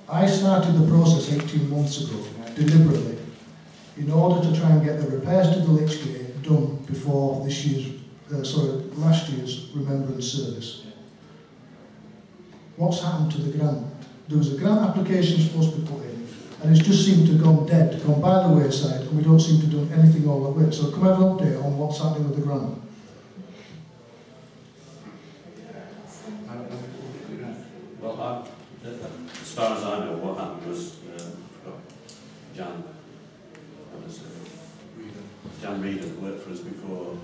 I started the process 18 months ago, deliberately, in order to try and get the repairs to the Lich Gate done before this year's, last year's Remembrance Service. What's happened to the grant? There was a grant application supposed to be put in, and it's just seemed to have gone dead, gone by the wayside, and we don't seem to do anything all the way. So can we have an update on what's happening with the grant? Well, as far as I know, what happened was Jan Reader, that worked for us before,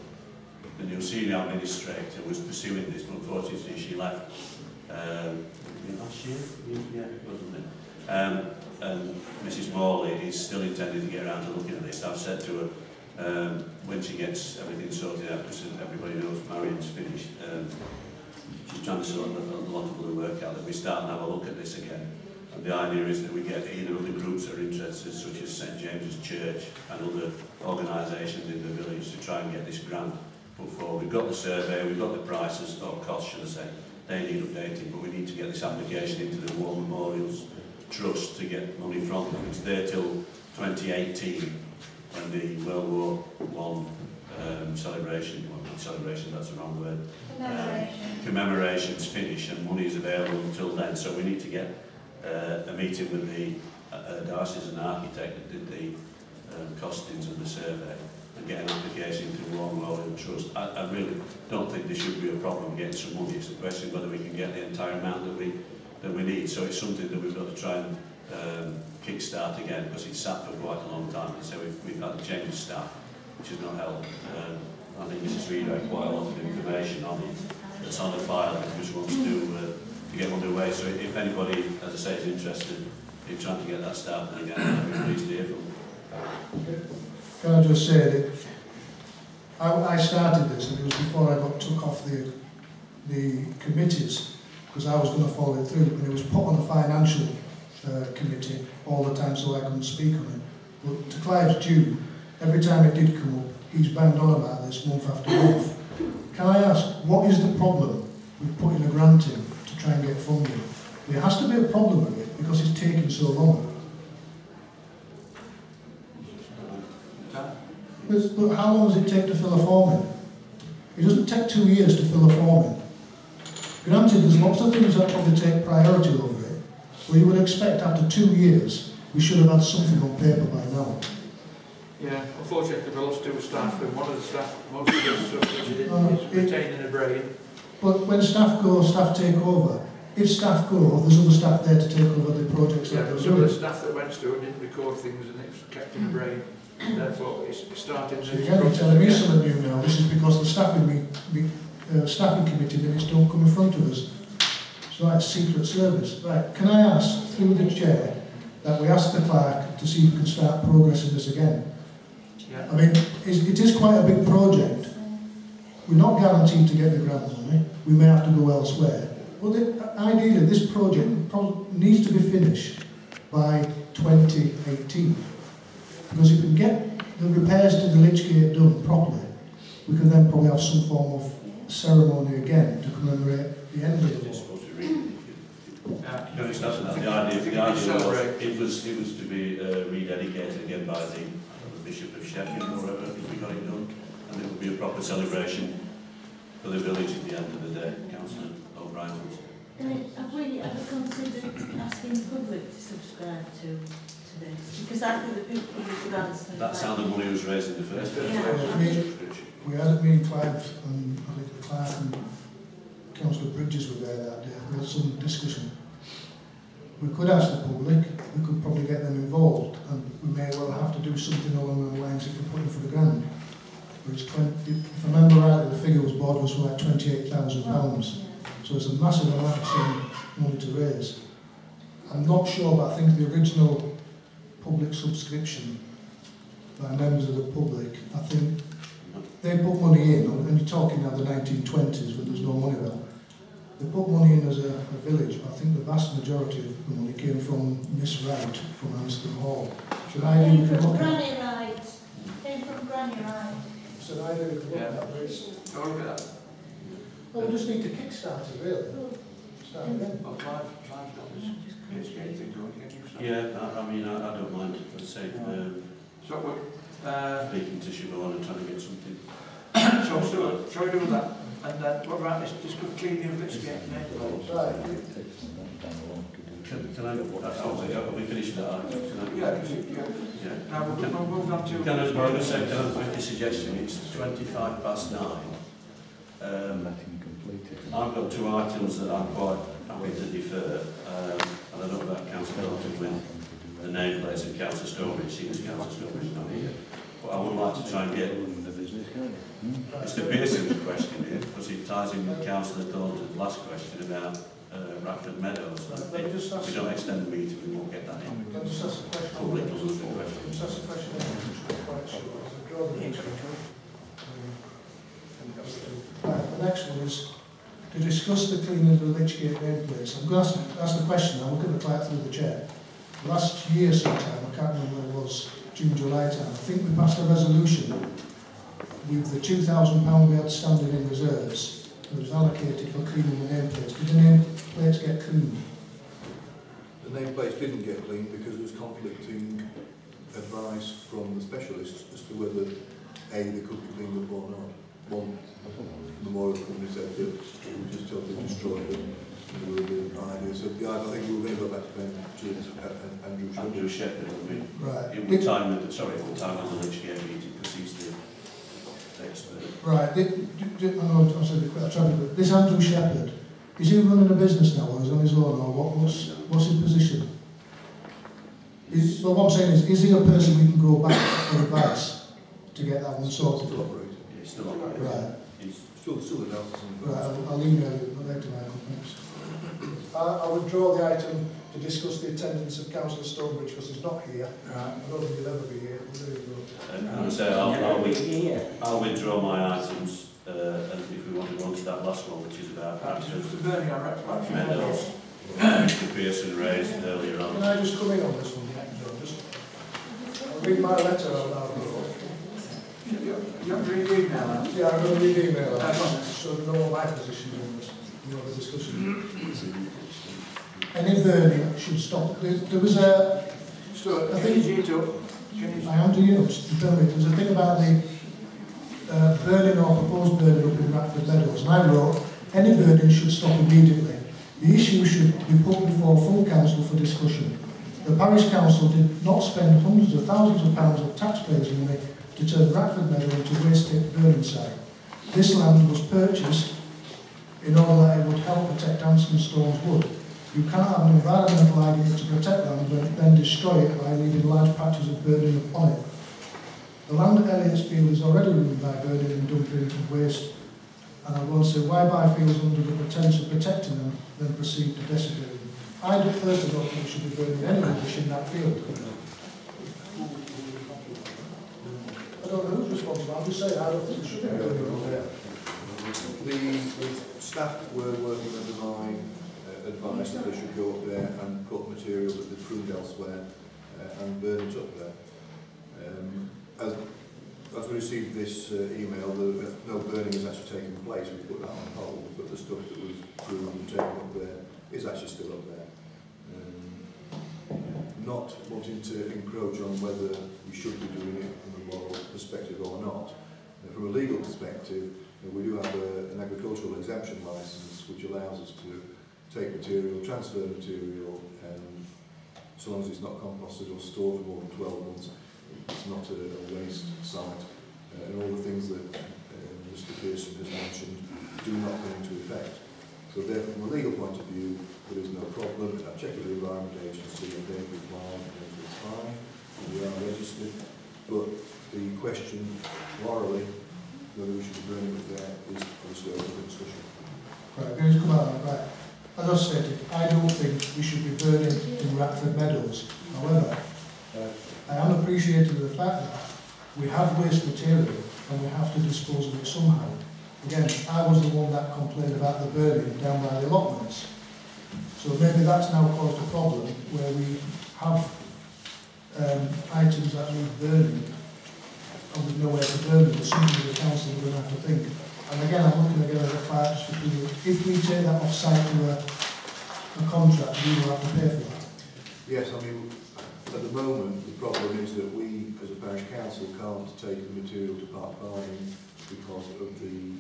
the new senior administrator, was pursuing this, but unfortunately she left last year, wasn't it? And Mrs. Morley is still intending to get around to looking at this. I've said to her, when she gets everything sorted out, because everybody knows Marion's finished, she's trying to sort a lot of other work out, that we start and have a look at this again. And the idea is that we get either other groups that are interested, such as St James's Church and other organisations in the village, to try and get this grant put forward. We've got the survey, we've got the prices, or costs should I say. They need updating, but we need to get this application into the War Memorials Trust to get money from them. It's there till 2018, when the World War I celebration, well, not celebration, that's the wrong word, commemorations finish, and money is available until then. So we need to get a meeting with the Darcy's an architect that did the costings of the survey, and get an application to the War Memorial Trust. I really don't think there should be a problem getting some money. It's a question whether we can get the entire amount that we need. So it's something that we've got to try and kick-start again, because it's sat for quite a long time. And so we've had a change of staff, which has not helped. I think Mrs. Reid had quite a lot of information on it that's on the file, and just wants to get underway. So if anybody, as I say, is interested in trying to get that started again, I'd be pleased to hear from them. Can I just say that I started this, and it was before I got took off the committees, because I was going to follow it through, and it was put on the financial committee all the time, so I couldn't speak on it. But to Clive's due, every time it did come up, he's banged on about this month after month. Can I ask, what is the problem with putting a grant in to try and get funding? There has to be a problem with it, because it's taking so long. But how long does it take to fill a form in? It doesn't take 2 years to fill a form in. Granted, there's lots of things that probably take priority over it, but you would expect after 2 years we should have had something on paper by now. Yeah, unfortunately we lost 2 staff, and one of the staff, most of the stuff is retaining a brain. But when staff go, staff take over. If staff go, there's other staff there to take over the projects that they're doing. Some of the staff that went to it didn't record things, and it's kept in the brain. Therefore, it's starting to... So you're telling me something new now. This is because the staffing committee minutes don't come in front of us. It's like secret service. Right, can I ask, through the chair, that we ask the clerk to see if we can start progressing this again? Yeah. I mean, it is quite a big project. We're not guaranteed to get the grant money. We may have to go elsewhere. But ideally, this project needs to be finished by 2018. Because if we can get the repairs to the Lich Gate done properly, we can then probably have some form of ceremony again to commemorate the end of the war. The idea was to be rededicated again by the Bishop of Sheffield or whatever, if we got it done, and it would be a proper celebration for the village at the end of the day. Councillor O'Brien. Have we ever considered asking the public to subscribe to this? Because I think the people would answer. That's how the money was raised in the first place. We had it, me and Clive and I think Clark and Councillor Bridges were there that day. We had some discussion. We could ask the public, we could probably get them involved, and we may well have to do something along the lines if we're putting for the grant. But it's if I remember rightly, the figure was board was for like £28,000. So it's a massive amount of money to raise. I'm not sure, but I think the original public subscription by members of the public, I think they put money in, and you're talking now the 1920s when there's no money there. They put money in as a village, but I think the vast majority of the money came from Miss Wright from Anston Hall. Should I do Came from Granny Wright. Came from Granny Wright. Should I do look at that, please? Go look at that. Well, we just need to kick-start it, really. Start again. Well, Clive's got this gate thing going. Yeah, I mean, I don't mind. Let's say, So we're, speaking to Siobhan and trying to get something. so shall we do that? And then what about this cleaning of this gate? Right. Can I, are we finished that? Yeah. Yeah. Now we'll move on to... Can I make a suggestion? It's 9:25. I've got 2 items that I'm quite happy to defer, and I don't know about Councillor Dalton with the nameplates and Councillor Stonebridge, seeing as Councillor Stonebridge is not here. But I would like to try and get Mr. Pearson's question here, because it ties in with Councillor Dalton's last question about Radford Meadows. If we don't extend the meeting, we won't get that in. Can I just ask a question? Public doesn't question. Can I just ask a question? Right, the next one is to discuss the cleaning of the Lichgate nameplates. I'm going to ask the question, I'm looking at right through the chair. Last year sometime, I can't remember when it was, June, July time, I think we passed a resolution with the £2,000 we had standing in reserves that was allocated for cleaning the nameplates. Did the nameplates get cleaned? The nameplates didn't get cleaned because there was conflicting advice from the specialists as to whether A, they could be cleaned up or not. One memorial company said that it was just totally destroyed them. They were the idea. So I think we were going to go back to Andrew Shepherd, right. It will time with the Lichgate meeting because he's the expert. Right. This Andrew Shepherd, is he running a business now or is he on his own, or what's his position? Well, what I'm saying is he a person we can go back for advice to get that one sorted? Still operating. He's still operating. Right. He's still analysis. Right, I'll email you later, Michael, thanks. I withdraw the item to discuss the attendance of Councillor Stonebridge because he's not here. I don't think he'll ever be here. There you go. I'll withdraw my items, and if we want to go on to that last one, which is about Mr. Burning, Meadows, Mr. Pearson raised earlier on. Can I just come in on this one? I'll read my letter out loud. You have to read the email out? Yeah, I'm going to read the email out, so know what my position is on this. The discussion. Any burning should stop. There was a... So, I think I am to you. There's a thing about the burning or proposed burning up in Radford Meadows, and I wrote, any burning should stop immediately. The issue should be put before full council for discussion. The parish council did not spend hundreds of thousands of pounds of taxpayers' money to turn Radford Meadow into a waste burning site. This land was purchased in order that it would help protect Anston Wood. You cannot have an environmental idea to protect land and then destroy it by leaving large patches of burning upon it. The land at Elliotsfield is already ruined by burning and dumping of waste, and I want to say why buy fields under the pretense of protecting them, then proceed to desecrate them. I personally don't think we should be burning any rubbish in that field. I don't know who's responsible, I'm just saying I don't think we should be burning over there. The staff were working under my advice that they should go up there and put material that they've pruned elsewhere and burn it up there. As we received this email, no burning has actually taken place. We put that on hold, but the stuff that was pruned and taken up there is actually still up there. Not wanting to encroach on whether we should be doing it from a moral perspective or not. From a legal perspective, we do have an agricultural exemption licence which allows us to take material, transfer material, and so long as it's not composted or stored for more than 12 months, it's not a waste site. And all the things that Mr. Pearson has mentioned do not come into effect. So therefore, from a legal point of view, there is no problem. I've checked with the Environment Agency and they've replied and everything's fine. We are registered. But the question, morally, whether we should be burning it there is obviously open for discussion. Right, going to come out right. As I stated, I don't think we should be burning in Radford Meadows. However, I am appreciative of the fact that we have waste material and we have to dispose of it somehow. Again, I was the one that complained about the burning down by the allotments. So maybe that's now caused a problem where we have items that need burning and with nowhere to burn them. It's something the council are going to have to think. And again, I'm looking again at the fact if we take that off site to a contract, we will have to pay for that. Yes, I mean, at the moment, the problem is that we, as a parish council, can't take the material to Park Farming because of the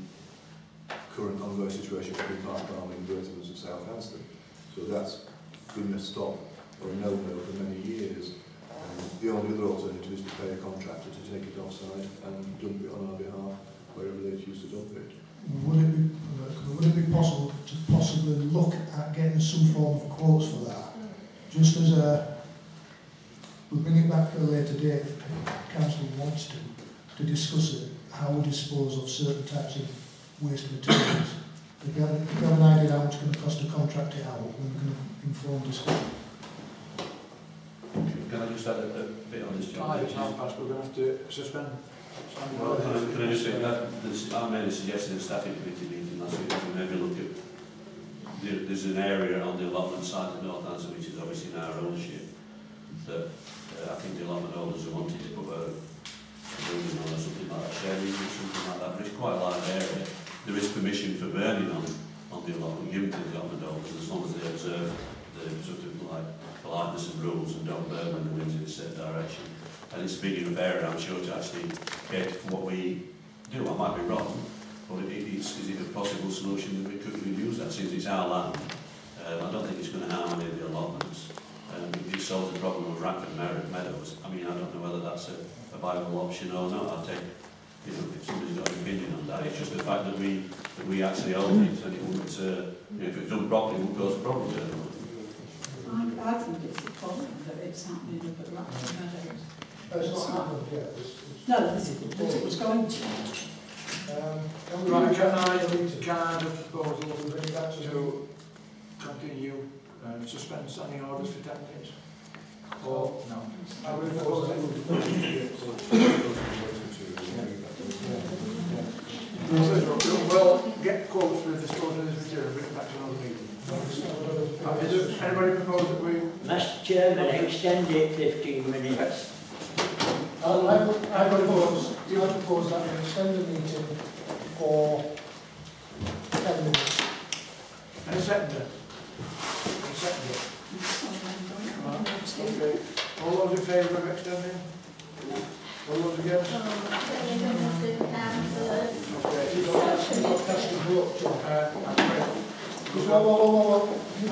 current ongoing situation between Park Farming and the residents of South Anston. So that's been a stop or a no-no for many years. The only other alternative is to pay a contractor to take it offside and dump it on our behalf wherever they choose to dump it. Would it be possible to possibly look at getting some form of quotes for that? Just as we'll bring it back at a later date if the council wants to discuss it, how we dispose of certain types of waste materials. If you have an idea how much it's going to cost to contract it out, then we can inform discussion. Can I just add a bit on this, John? It's half past, we're going to have to suspend. Well, can I just say that I made a suggestion in a staffing committee meeting last week that we maybe look at there's an area on the allotment side of North Anston which is obviously in our ownership that I think the allotment holders are wanting to put a building on or something like that, sharing or something like that, but it's quite a large area. There is permission for burning on the allotment given to the allotment holders as long as they observe the sort of like politeness and rules and don't burn when the wind's in a certain direction. And it's a big enough area, I'm sure, to actually cater for what we do. I might be wrong, but is it a possible solution that we could use that since it's our land? I don't think it's going to harm any of the allotments. It solves the problem of Rackford Meadows. I mean, I don't know whether that's a viable option or not. I'll take, you know, if somebody's got an opinion on that. It's just the fact that we actually own it, and it wouldn't, you know, if it's done properly, it wouldn't cause a problem to them. I think it's a problem that it's happening up at Rackford Meadows. It's not happened yet. No, but it was going to. Right, can I just propose to continue suspend standing orders for 10 minutes? Or no? I would propose that. We'll get quotes for the disposal of this material, bring it back to another meeting. Does anybody propose that we... Mr. Chairman, extend it 15 minutes. I propose that we extend the meeting for 10 minutes. And a seconder? A seconder? Okay. All those in favour of extending? All those against? Okay. You've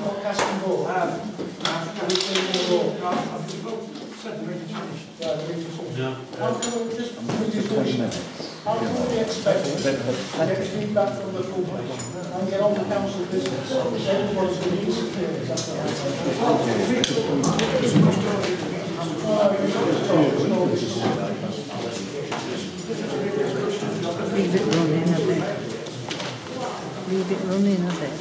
got cast and vote. Said the meeting's finished. Yeah, the meeting's finished. No. How can we expect to get feedback from the public and get on the council business? Everybody's going to disappear. Leave it running a bit. Leave it running a bit.